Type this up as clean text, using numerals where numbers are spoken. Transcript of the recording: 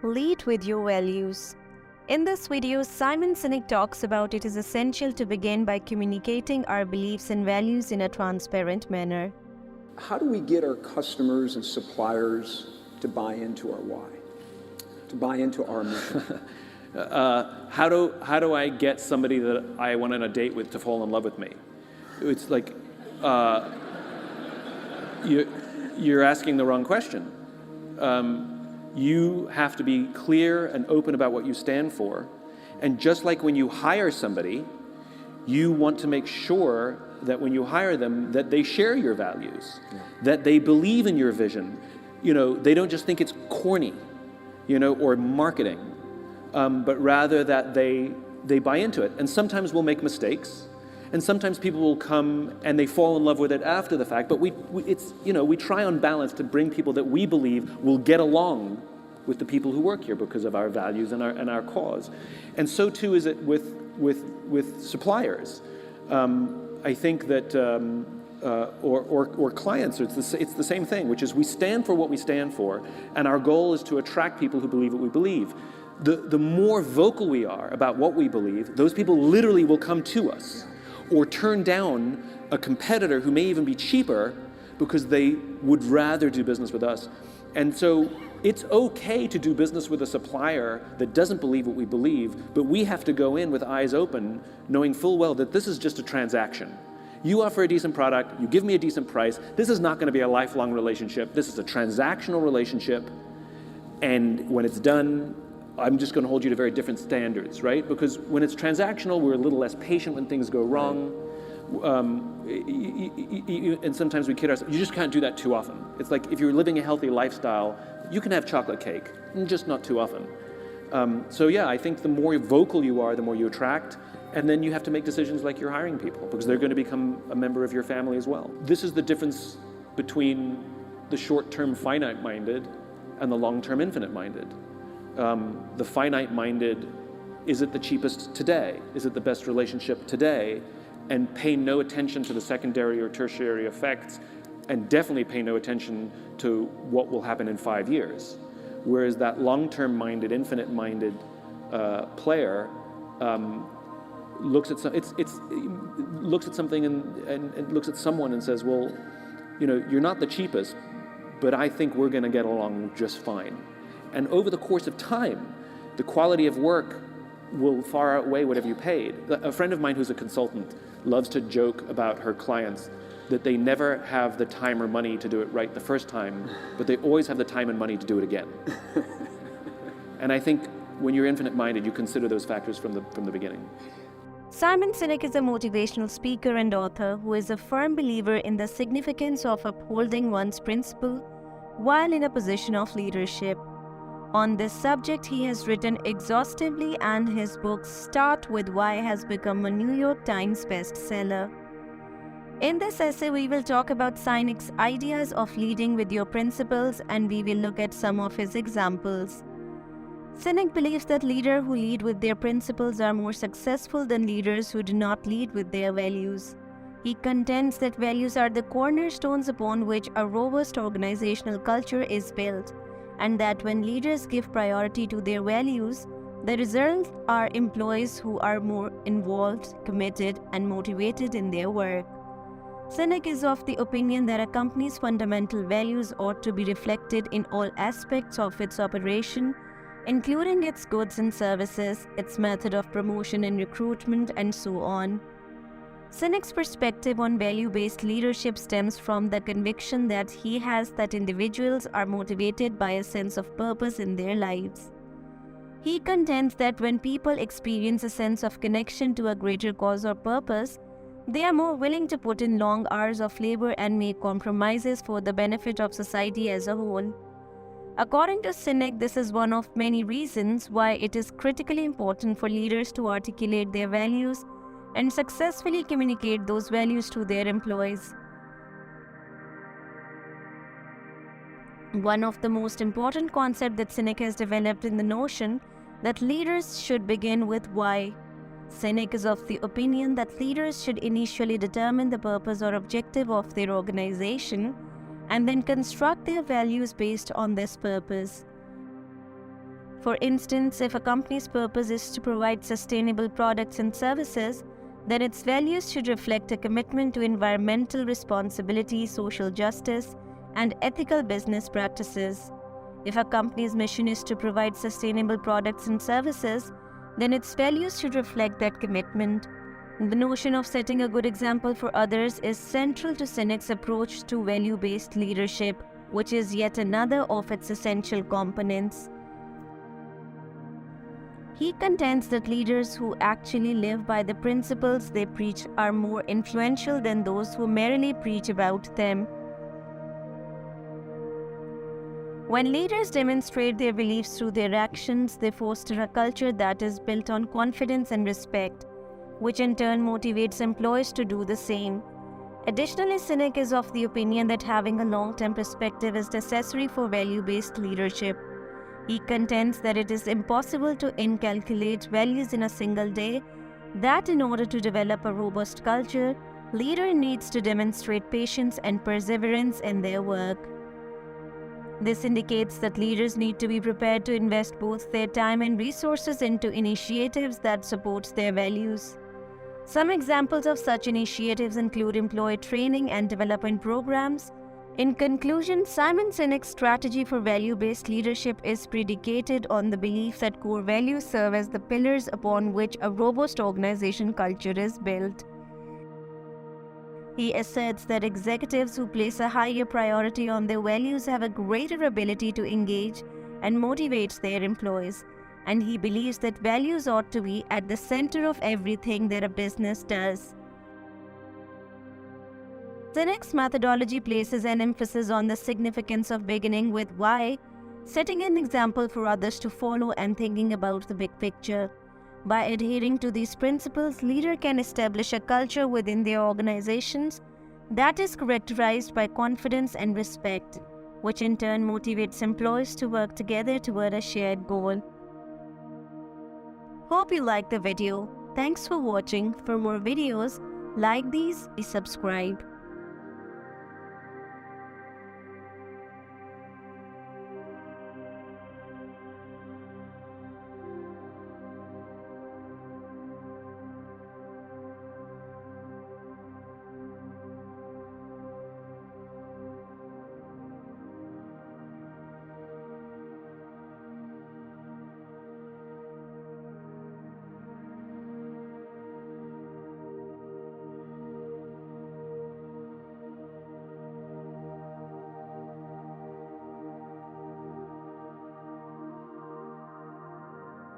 Lead with your values. In this video, Simon Sinek talks about it is essential to begin by communicating our beliefs and values in a transparent manner. How do we get our customers and suppliers to buy into our why, to buy into our mission? How do I get somebody that I went on a date with to fall in love with me? It's like you're asking the wrong question. You have to be clear and open about what you stand for. And just like when you hire somebody, you want to make sure that when you hire them, that they share your values, that they believe in your vision. They don't just think it's corny, or marketing, but rather that they buy into it. And sometimes we'll make mistakes, and sometimes people will come and they fall in love with it after the fact. But we try on balance to bring people that we believe will get along with the people who work here because of our values and our cause. And so too is it with suppliers. I think that or clients, it's the same thing, which is we stand for what we stand for, and our goal is to attract people who believe what we believe. The more vocal we are about what we believe, those people literally will come to us or turn down a competitor who may even be cheaper because they would rather do business with us. And so it's okay to do business with a supplier that doesn't believe what we believe, but we have to go in with eyes open, knowing full well that this is just a transaction. You offer a decent product, you give me a decent price. This is not going to be a lifelong relationship. This is a transactional relationship. And when it's done, I'm just going to hold you to very different standards, right? Because when it's transactional, we're a little less patient when things go wrong. And sometimes we kid ourselves. You just can't do that too often. It's like if you're living a healthy lifestyle, you can have chocolate cake, just not too often. I think the more vocal you are, the more you attract. And then you have to make decisions like you're hiring people because they're going to become a member of your family as well. This is the difference between the short-term finite-minded and the long-term infinite-minded. The finite-minded, is it the cheapest today? Is it the best relationship today? And pay no attention to the secondary or tertiary effects, and definitely pay no attention to what will happen in 5 years. Whereas that long-term minded, infinite-minded player looks at something and looks at someone and says, well, you're not the cheapest, but I think we're going to get along just fine. And over the course of time, the quality of work will far outweigh whatever you paid. A friend of mine who's a consultant loves to joke about her clients that they never have the time or money to do it right the first time, but they always have the time and money to do it again. And I think when you're infinite-minded, you consider those factors from the beginning. Simon Sinek is a motivational speaker and author who is a firm believer in the significance of upholding one's principle while in a position of leadership. On this subject, he has written exhaustively, and his book Start With Why has become a New York Times bestseller. In this essay, we will talk about Sinek's ideas of leading with your principles, and we will look at some of his examples. Sinek believes that leaders who lead with their principles are more successful than leaders who do not lead with their values. He contends that values are the cornerstones upon which a robust organizational culture is built, and that when leaders give priority to their values, the result are employees who are more involved, committed, and motivated in their work. Sinek is of the opinion that a company's fundamental values ought to be reflected in all aspects of its operation, including its goods and services, its method of promotion and recruitment, and so on. Sinek's perspective on value-based leadership stems from the conviction that he has that individuals are motivated by a sense of purpose in their lives. He contends that when people experience a sense of connection to a greater cause or purpose, they are more willing to put in long hours of labor and make compromises for the benefit of society as a whole. According to Sinek, this is one of many reasons why it is critically important for leaders to articulate their values and successfully communicate those values to their employees. One of the most important concepts that Sinek has developed in the notion that leaders should begin with why. Sinek is of the opinion that leaders should initially determine the purpose or objective of their organization and then construct their values based on this purpose. For instance, if a company's purpose is to provide sustainable products and services, then its values should reflect a commitment to environmental responsibility, social justice, and ethical business practices. If a company's mission is to provide sustainable products and services, then its values should reflect that commitment. The notion of setting a good example for others is central to Sinek's approach to value-based leadership, which is yet another of its essential components. He contends that leaders who actually live by the principles they preach are more influential than those who merely preach about them. When leaders demonstrate their beliefs through their actions, they foster a culture that is built on confidence and respect, which in turn motivates employees to do the same. Additionally, Sinek is of the opinion that having a long-term perspective is necessary for value-based leadership. He contends that it is impossible to inculcate values in a single day, that in order to develop a robust culture, leader needs to demonstrate patience and perseverance in their work. This indicates that leaders need to be prepared to invest both their time and resources into initiatives that support their values. Some examples of such initiatives include employee training and development programs. In conclusion, Simon Sinek's strategy for value-based leadership is predicated on the belief that core values serve as the pillars upon which a robust organization culture is built. He asserts that executives who place a higher priority on their values have a greater ability to engage and motivate their employees, and he believes that values ought to be at the center of everything that a business does. Sinek's methodology places an emphasis on the significance of beginning with why, setting an example for others to follow and thinking about the big picture. By adhering to these principles, leaders can establish a culture within their organizations that is characterized by confidence and respect, which in turn motivates employees to work together toward a shared goal. Hope you liked the video. Thanks for watching. For more videos like these, please subscribe.